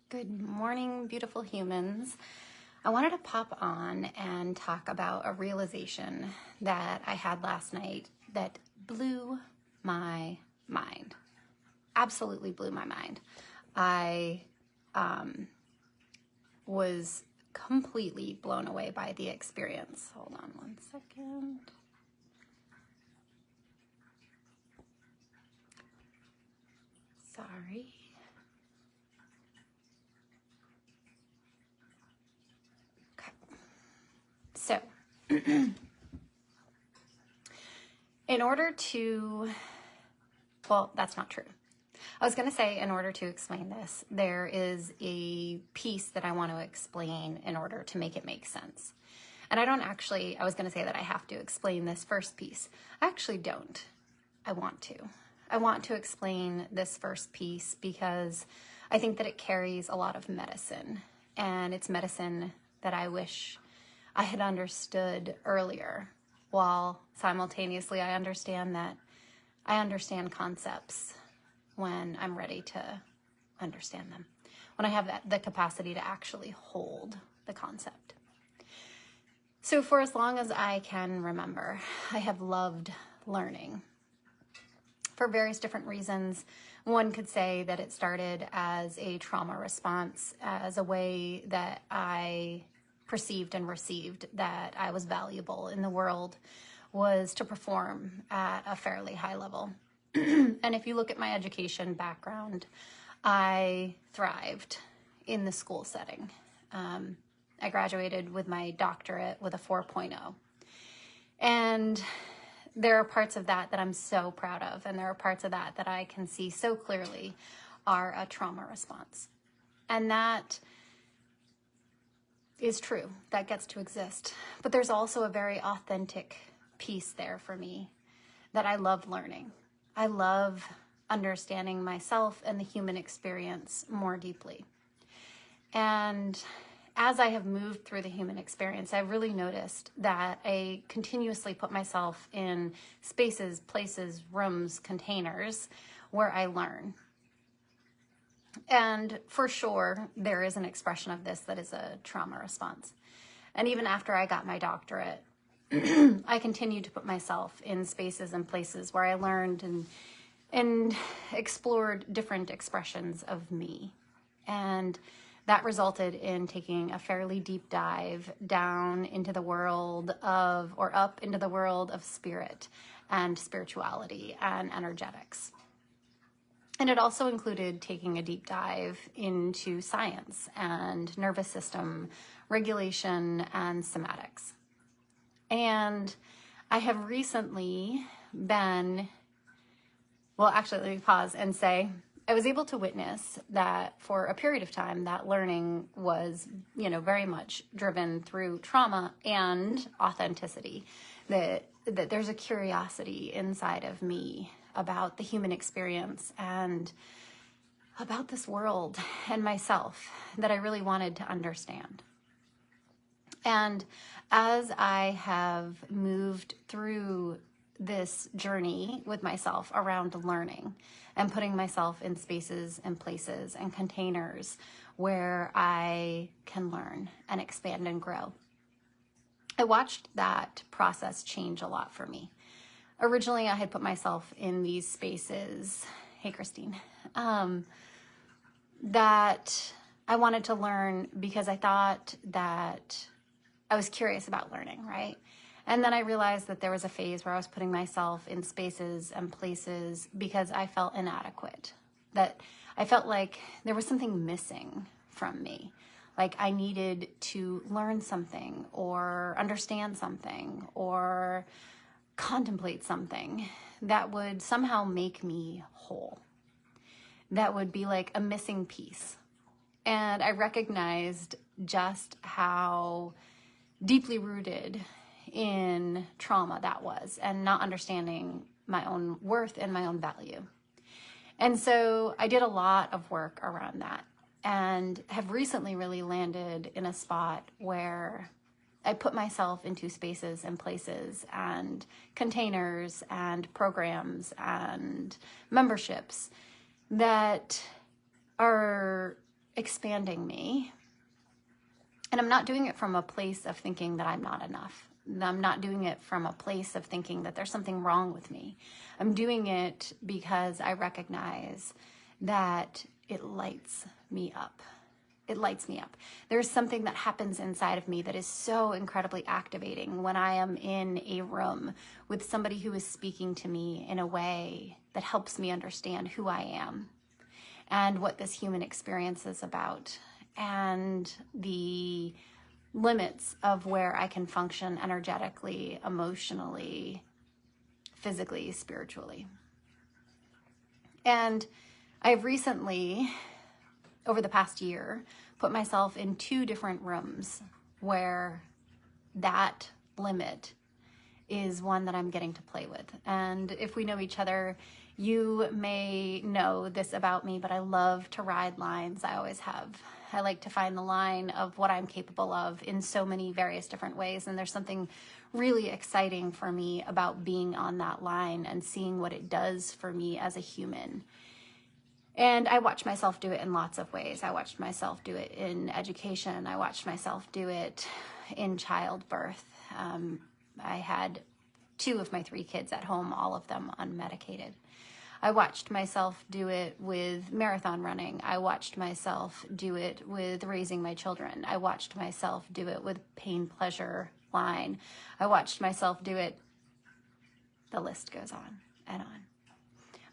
Good morning, beautiful humans. I wanted to pop on and talk about a realization that I had last night that blew my mind. Absolutely blew my mind. I was completely blown away by the experience. Hold on one second. Sorry. So, in order to, well, that's not true. I was going to say, in order to explain this, there is a piece that I want to explain in order to make it make sense. And I was going to say that I have to explain this first piece. I actually don't. I want to. I want to explain this first piece because I think that it carries a lot of medicine. And it's medicine that I wish I had understood earlier, while simultaneously I understand concepts when I'm ready to understand them, when I have the capacity to actually hold the concept. So for as long as I can remember, I have loved learning for various different reasons. One could say that it started as a trauma response, as a way that I perceived and received that I was valuable in the world, was to perform at a fairly high level. And if you look at my education background, I thrived in the school setting. I graduated with my doctorate with a 4.0. And there are parts of that that I'm so proud of, and there are parts of that that I can see so clearly are a trauma response. And that is true. That gets to exist. But there's also a very authentic piece there for me that I love learning. I love understanding myself and the human experience more deeply. And as I have moved through the human experience, I've really noticed that I continuously put myself in spaces, places, rooms, containers where I learn. And for sure, there is an expression of this that is a trauma response. And even after I got my doctorate, I continued to put myself in spaces and places where I learned and explored different expressions of me. And that resulted in taking a fairly deep dive down into the world of, or up into the world of spirit and spirituality and energetics. And it also included taking a deep dive into science and nervous system regulation and somatics. And I have recently been, well, actually, let me pause and say, I was able to witness that for a period of time, that learning was, very much driven through trauma and authenticity, that there's a curiosity inside of me about the human experience and about this world and myself that I really wanted to understand. And as I have moved through this journey with myself around learning and putting myself in spaces and places and containers where I can learn and expand and grow, I watched that process change a lot for me. Originally, I had put myself in these spaces, hey Christine, that I wanted to learn because I thought that I was curious about learning, right? And then I realized that there was a phase where I was putting myself in spaces and places because I felt inadequate, that I felt like there was something missing from me. Like I needed to learn something or understand something or contemplate something that would somehow make me whole, that would be like a missing piece. And I recognized just how deeply rooted in trauma that was, and not understanding my own worth and my own value. And so I did a lot of work around that and have recently really landed in a spot where I put myself into spaces and places and containers and programs and memberships that are expanding me. And I'm not doing it from a place of thinking that I'm not enough. I'm not doing it from a place of thinking that there's something wrong with me. I'm doing it because I recognize that it lights me up. It lights me up. There's something that happens inside of me that is so incredibly activating when I am in a room with somebody who is speaking to me in a way that helps me understand who I am and what this human experience is about, and the limits of where I can function energetically, emotionally, physically, spiritually. And I've recently, over the past year, put myself in 2 different rooms where that limit is one that I'm getting to play with. And if we know each other, you may know this about me, but I love to ride lines. I always have. I like to find the line of what I'm capable of in so many various different ways. And there's something really exciting for me about being on that line and seeing what it does for me as a human. And I watched myself do it in lots of ways. I watched myself do it in education. I watched myself do it in childbirth. I had 2 of my 3 kids at home, all of them unmedicated. I watched myself do it with marathon running. I watched myself do it with raising my children. I watched myself do it with pain-pleasure line. I watched myself do it. The list goes on and on.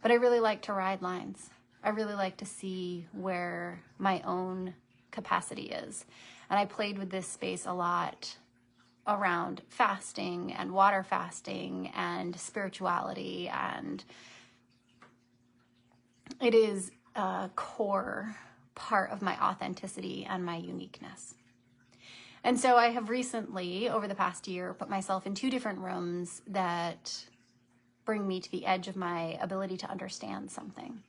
But I really like to ride lines. I really like to see where my own capacity is. And I played with this space a lot around fasting and water fasting and spirituality, and it is a core part of my authenticity and my uniqueness. And so I have recently, over the past year, put myself in 2 different rooms that bring me to the edge of my ability to understand something.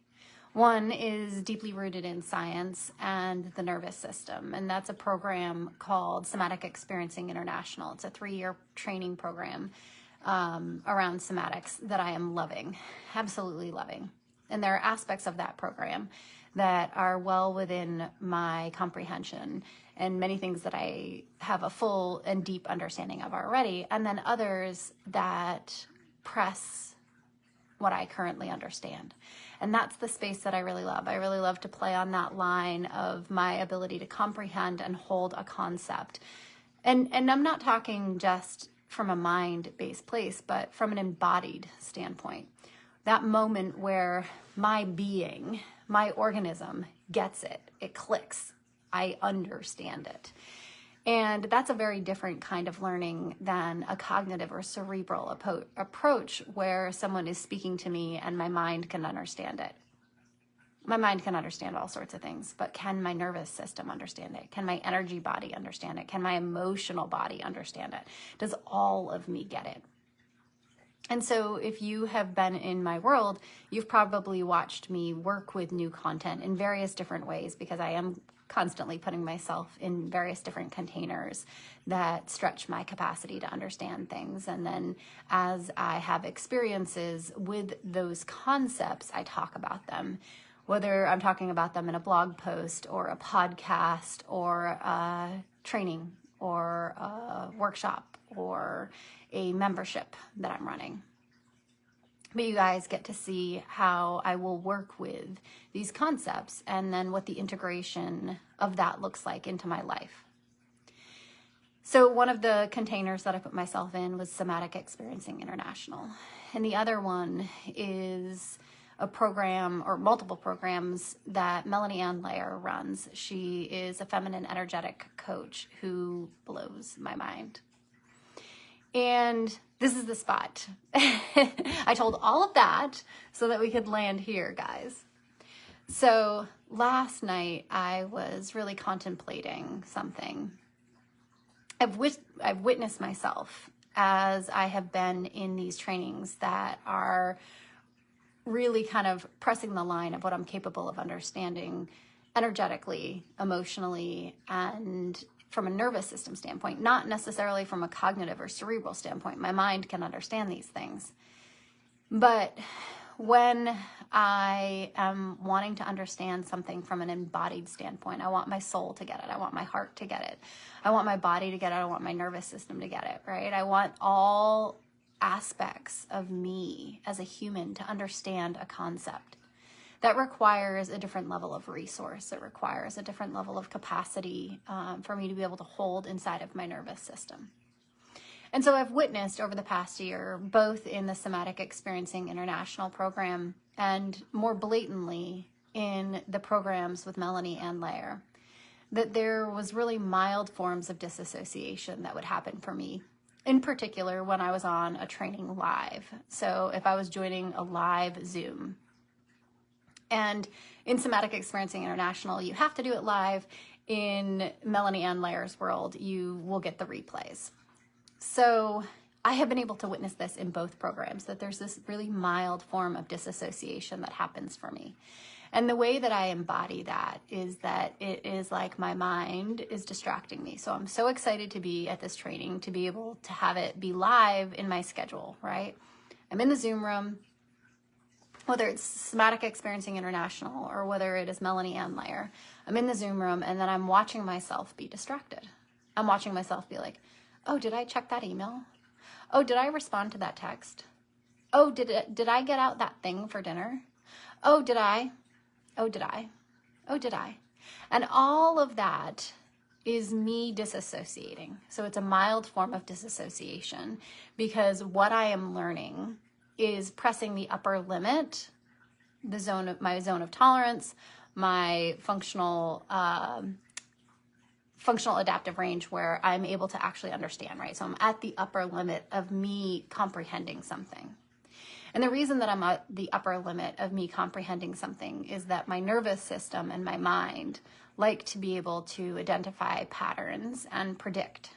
One is deeply rooted in science and the nervous system, and that's a program called Somatic Experiencing International. It's a 3-year training program around somatics that I am loving, absolutely loving. And there are aspects of that program that are well within my comprehension, and many things that I have a full and deep understanding of already, and then others that press what I currently understand. And that's the space that I really love. I really love to play on that line of my ability to comprehend and hold a concept. And I'm not talking just from a mind-based place, but from an embodied standpoint. That moment where my being, my organism gets it, it clicks, I understand it. And that's a very different kind of learning than a cognitive or cerebral approach where someone is speaking to me and my mind can understand it. My mind can understand all sorts of things, but can my nervous system understand it? Can my energy body understand it? Can my emotional body understand it? Does all of me get it? And so if you have been in my world, you've probably watched me work with new content in various different ways, because I am constantly putting myself in various different containers that stretch my capacity to understand things. And then as I have experiences with those concepts, I talk about them, whether I'm talking about them in a blog post or a podcast or a training or a workshop or a membership that I'm running. But you guys get to see how I will work with these concepts and then what the integration of that looks like into my life. So one of the containers that I put myself in was Somatic Experiencing International. And the other one is a program or multiple programs that Melanie Ann Layer runs. She is a feminine energetic coach who blows my mind. And this is the spot. I told all of that so that we could land here, guys. So last night I was really contemplating something. I've witnessed myself as I have been in these trainings that are really kind of pressing the line of what I'm capable of understanding energetically, emotionally, and from a nervous system standpoint, not necessarily from a cognitive or cerebral standpoint. My mind can understand these things. But when I am wanting to understand something from an embodied standpoint, I want my soul to get it. I want my heart to get it. I want my body to get it. I want my nervous system to get it, right? I want all aspects of me as a human to understand a concept. That requires a different level of resource. It requires a different level of capacity for me to be able to hold inside of my nervous system. And so I've witnessed over the past year, both in the Somatic Experiencing International program and more blatantly in the programs with Melanie and Lair, that there was really mild forms of disassociation that would happen for me, in particular when I was on a training live. So if I was joining a live Zoom. And in Somatic Experiencing International, you have to do it live. In Melanie and Lair's world, you will get the replays. So I have been able to witness this in both programs, that there's this really mild form of disassociation that happens for me. And the way that I embody that is that it is like my mind is distracting me. So I'm so excited to be at this training, to be able to have it be live in my schedule, right? I'm in the Zoom room, whether it's Somatic Experiencing International or whether it is Melanie and Lair. I'm in the Zoom room and then I'm watching myself be distracted. I'm watching myself be like, oh, did I check that email? Oh, did I respond to that text? Oh, did I get out that thing for dinner? Oh, did I? Oh, did I? Oh, did I? And all of that is me disassociating. So it's a mild form of disassociation because what I am learning is pressing the upper limit, my zone of tolerance, my functional adaptive range, where I'm able to actually understand, right? So I'm at the upper limit of me comprehending something. And the reason that I'm at the upper limit of me comprehending something is that my nervous system and my mind like to be able to identify patterns and predict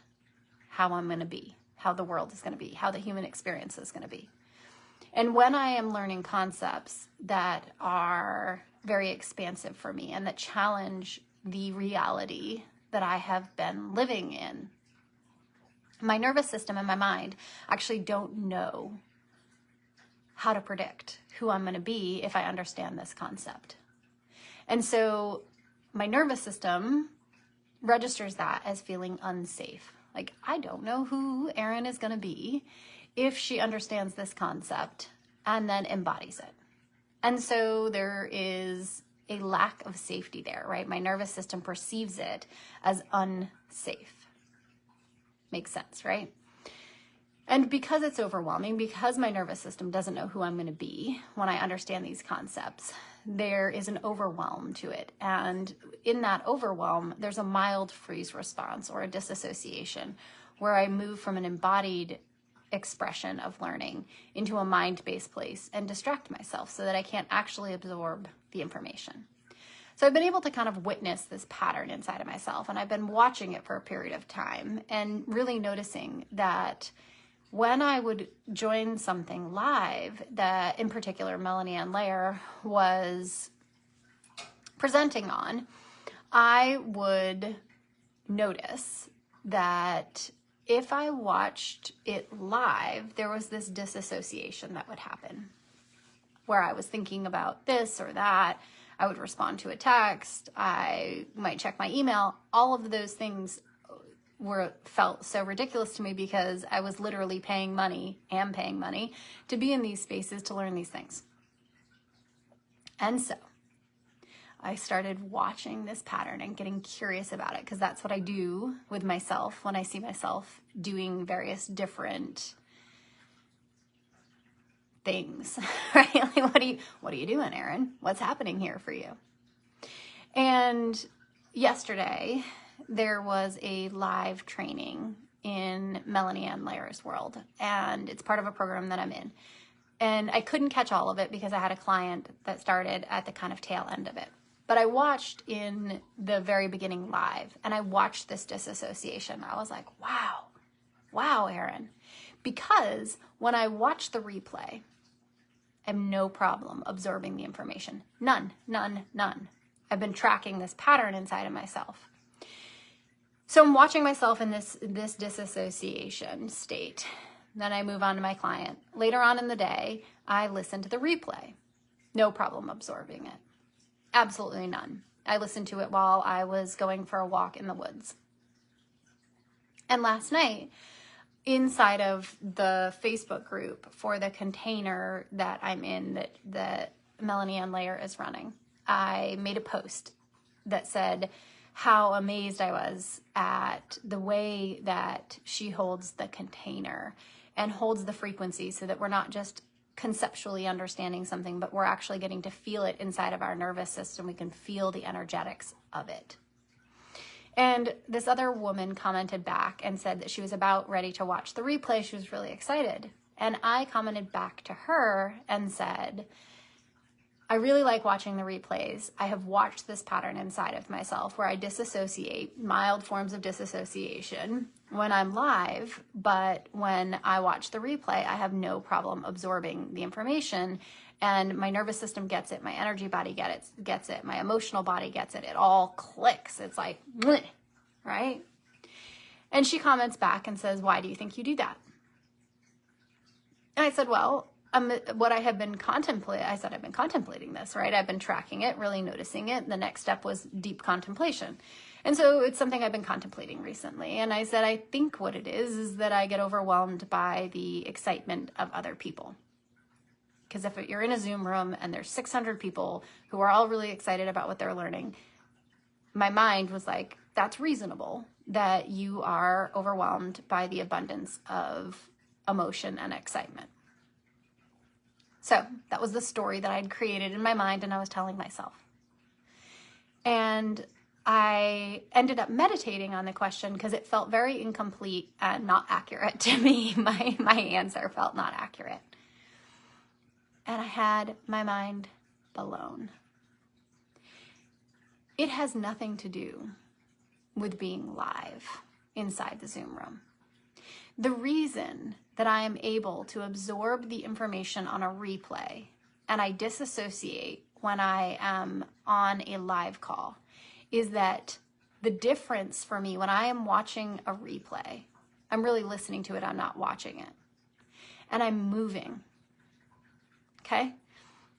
how I'm going to be, how the world is going to be, how the human experience is going to be. And when I am learning concepts that are very expansive for me and that challenge the reality that I have been living in, my nervous system and my mind actually don't know how to predict who I'm going to be if I understand this concept. And so my nervous system registers that as feeling unsafe. Like, I don't know who Erin is going to be if she understands this concept and then embodies it. And so there is a lack of safety there, right? My nervous system perceives it as unsafe. Makes sense, right? And because it's overwhelming, because my nervous system doesn't know who I'm going to be when I understand these concepts, there is an overwhelm to it. And in that overwhelm, there's a mild freeze response or a disassociation where I move from an embodied expression of learning into a mind-based place and distract myself so that I can't actually absorb the information. So I've been able to kind of witness this pattern inside of myself, and I've been watching it for a period of time and really noticing that when I would join something live that in particular Melanie and Lair was presenting on, I would notice that if I watched it live, there was this disassociation that would happen where I was thinking about this or that. I would respond to a text. I might check my email. All of those things felt so ridiculous to me because I was literally paying money to be in these spaces to learn these things. And so I started watching this pattern and getting curious about it, because that's what I do with myself when I see myself doing various different things, right? Like, what are you doing, Erin? What's happening here for you? And yesterday there was a live training in Melanie and Lair's world, and it's part of a program that I'm in. And I couldn't catch all of it because I had a client that started at the kind of tail end of it. But I watched in the very beginning live, and I watched this disassociation. I was like, wow, Erin. Because when I watch the replay, I have no problem absorbing the information. None. I've been tracking this pattern inside of myself. So I'm watching myself in this disassociation state. Then I move on to my client. Later on in the day, I listened to the replay. No problem absorbing it. Absolutely none. I listened to it while I was going for a walk in the woods. And last night, inside of the Facebook group for the container that I'm in, that Melanie Ann Layer is running, I made a post that said how amazed I was at the way that she holds the container and holds the frequency, so that we're not just conceptually understanding something, but we're actually getting to feel it inside of our nervous system. We can feel the energetics of it. And this other woman commented back and said that she was about ready to watch the replay. She was really excited. And I commented back to her and said, I really like watching the replays. I have watched this pattern inside of myself where I disassociate, mild forms of disassociation when I'm live, but when I watch the replay, I have no problem absorbing the information, and my nervous system gets it, my energy body gets it, my emotional body gets it. It all clicks. It's like, bleh, right? And she comments back and says, why do you think you do that? And I said, well, what I have been contemplating, I said, I've been contemplating this, right? I've been tracking it, really noticing it. The next step was deep contemplation. And so it's something I've been contemplating recently. And I said, I think what it is that I get overwhelmed by the excitement of other people. Because if you're in a Zoom room and there's 600 people who are all really excited about what they're learning, my mind was like, that's reasonable that you are overwhelmed by the abundance of emotion and excitement. So that was the story that I'd created in my mind and I was telling myself. And I ended up meditating on the question because it felt very incomplete and not accurate to me. My answer felt not accurate. And I had my mind blown. It has nothing to do with being live inside the Zoom room. The reason that I am able to absorb the information on a replay and I disassociate when I am on a live call is that the difference for me when I am watching a replay, I'm really listening to it, I'm not watching it. And I'm moving. Okay?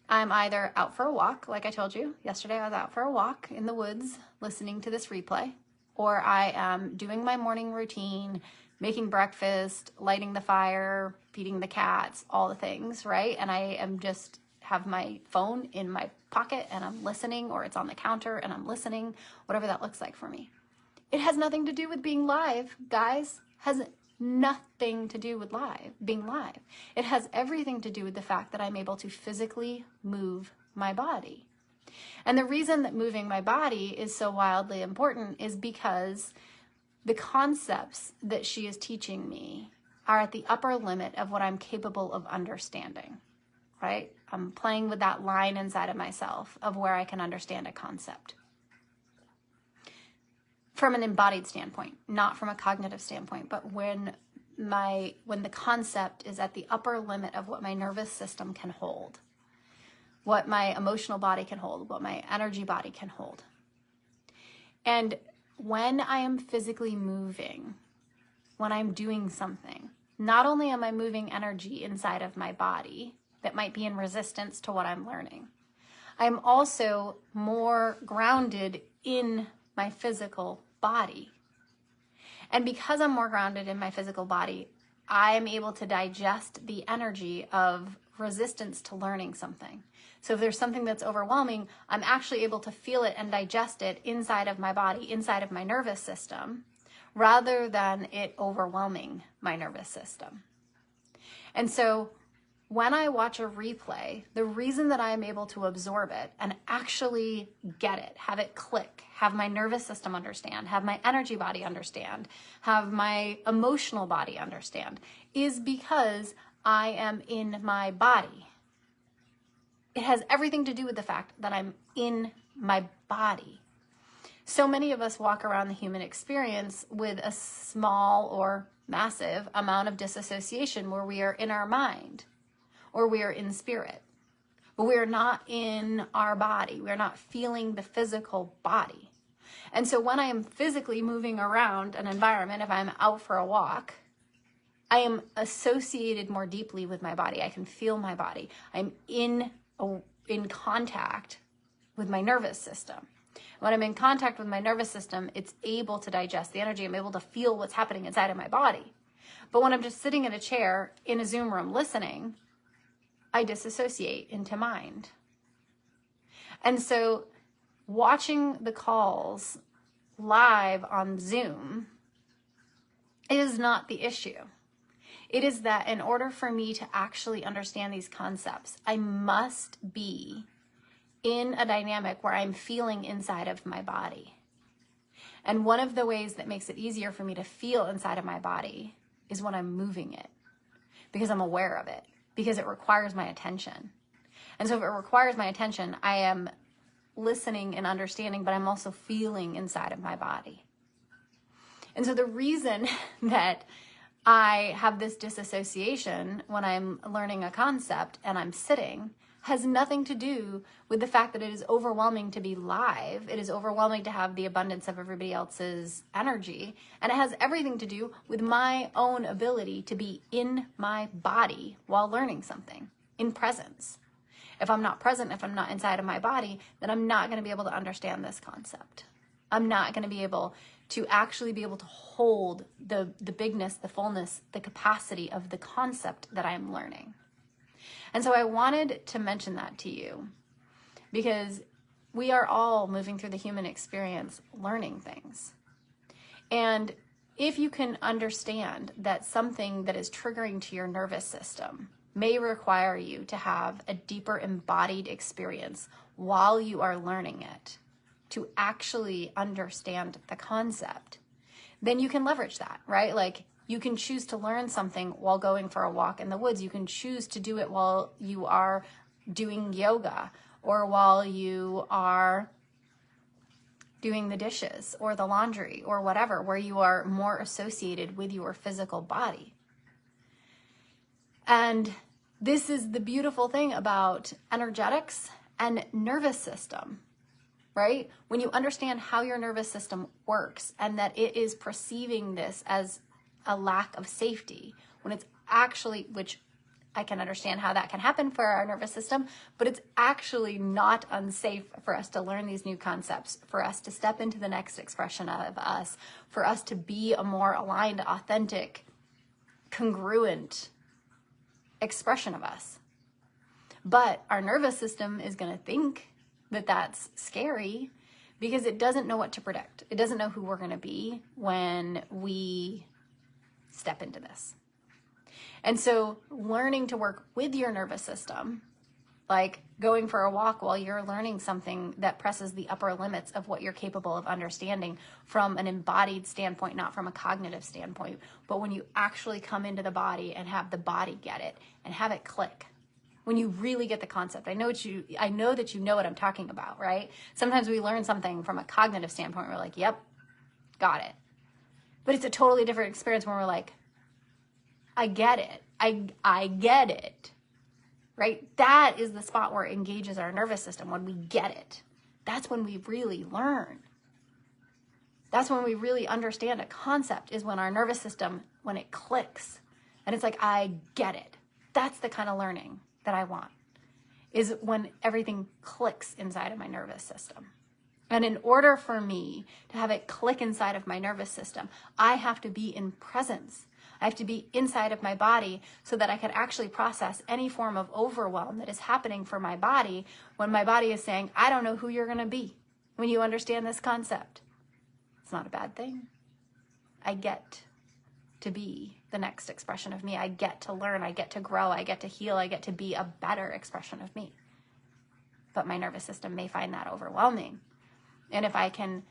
I'm either out for a walk, like I told you yesterday, I was out for a walk in the woods listening to this replay, or I am doing my morning routine, making breakfast, lighting the fire, feeding the cats, all the things, right? And I am just have my phone in my pocket and I'm listening, or it's on the counter and I'm listening, whatever that looks like for me. It has nothing to do with being live, guys. Has nothing to do with being live. It has everything to do with the fact that I'm able to physically move my body. And the reason that moving my body is so wildly important is because the concepts that she is teaching me are at the upper limit of what I'm capable of understanding, right? I'm playing with that line inside of myself of where I can understand a concept. From an embodied standpoint, not from a cognitive standpoint, but when the concept is at the upper limit of what my nervous system can hold, what my emotional body can hold, what my energy body can hold. And when I am physically moving, when I'm doing something, not only am I moving energy inside of my body that might be in resistance to what I'm learning, I'm also more grounded in my physical body. And because I'm more grounded in my physical body, I'm able to digest the energy of resistance to learning something. So if there's something that's overwhelming, I'm actually able to feel it and digest it inside of my body, inside of my nervous system, rather than it overwhelming my nervous system. And so when I watch a replay, the reason that I am able to absorb it and actually get it, have it click, have my nervous system understand, have my energy body understand, have my emotional body understand, is because I am in my body. It has everything to do with the fact that I'm in my body. So many of us walk around the human experience with a small or massive amount of disassociation where we are in our mind or we are in spirit, but we are not in our body. We're not feeling the physical body. And so when I am physically moving around an environment, if I'm out for a walk, I am associated more deeply with my body. I can feel my body. I'm in contact with my nervous system. When I'm in contact with my nervous system, it's able to digest the energy. I'm able to feel what's happening inside of my body. But when I'm just sitting in a chair in a Zoom room listening, I disassociate into mind. And so watching the calls live on Zoom is not the issue. It is that in order for me to actually understand these concepts, I must be in a dynamic where I'm feeling inside of my body. And one of the ways that makes it easier for me to feel inside of my body is when I'm moving it, because I'm aware of it, because it requires my attention. And so if it requires my attention, I am listening and understanding, but I'm also feeling inside of my body. And so the reason that I have this disassociation when I'm learning a concept and I'm sitting has nothing to do with the fact that it is overwhelming to be live. It is overwhelming to have the abundance of everybody else's energy. And it has everything to do with my own ability to be in my body while learning something, in presence. If I'm not present, if I'm not inside of my body, then I'm not going to be able to understand this concept. I'm not going to be able to actually be able to hold the bigness, the fullness, the capacity of the concept that I'm learning. And so I wanted to mention that to you because we are all moving through the human experience learning things. And if you can understand that something that is triggering to your nervous system may require you to have a deeper embodied experience while you are learning it, to actually understand the concept, then you can leverage that, right? Like you can choose to learn something while going for a walk in the woods. You can choose to do it while you are doing yoga or while you are doing the dishes or the laundry or whatever, where you are more associated with your physical body. And this is the beautiful thing about energetics and nervous system. Right? When you understand how your nervous system works and that it is perceiving this as a lack of safety, when it's actually, which I can understand how that can happen for our nervous system, but it's actually not unsafe for us to learn these new concepts, for us to step into the next expression of us, for us to be a more aligned, authentic, congruent expression of us. But our nervous system is going to think that that's scary because it doesn't know what to predict. It doesn't know who we're going to be when we step into this. And so learning to work with your nervous system, like going for a walk while you're learning something that presses the upper limits of what you're capable of understanding from an embodied standpoint, not from a cognitive standpoint, but when you actually come into the body and have the body get it and have it click. When you really get the concept. I know that you know what I'm talking about, right? Sometimes we learn something from a cognitive standpoint. We're like, yep, got it. But it's a totally different experience when we're like, I get it. I get it, right? That is the spot where it engages our nervous system, when we get it. That's when we really learn. That's when we really understand a concept, is when our nervous system, when it clicks and it's like, I get it. That's the kind of learning that I want, is when everything clicks inside of my nervous system. And in order for me to have it click inside of my nervous system, I have to be in presence. I have to be inside of my body so that I can actually process any form of overwhelm that is happening for my body when my body is saying, I don't know who you're going to be when you understand this concept. It's not a bad thing. I get to be the next expression of me. I get to learn. I get to grow. I get to heal. I get to be a better expression of me. But my nervous system may find that overwhelming. And if I can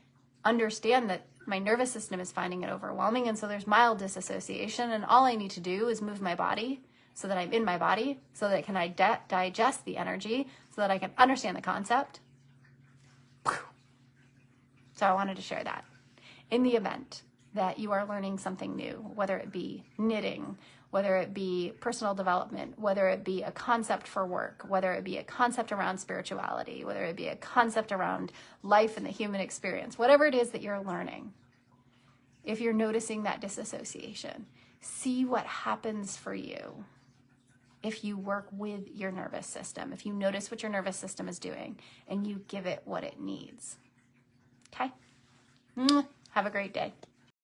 understand that my nervous system is finding it overwhelming, and so there's mild disassociation, and all I need to do is move my body so that I'm in my body, so that I can digest the energy, so that I can understand the concept. So I wanted to share that. In the event that you are learning something new, whether it be knitting, whether it be personal development, whether it be a concept for work, whether it be a concept around spirituality, whether it be a concept around life and the human experience, whatever it is that you're learning, if you're noticing that disassociation, See what happens for you if you work with your nervous system, if you notice what your nervous system is doing and you give it what it needs. Okay? Have a great day.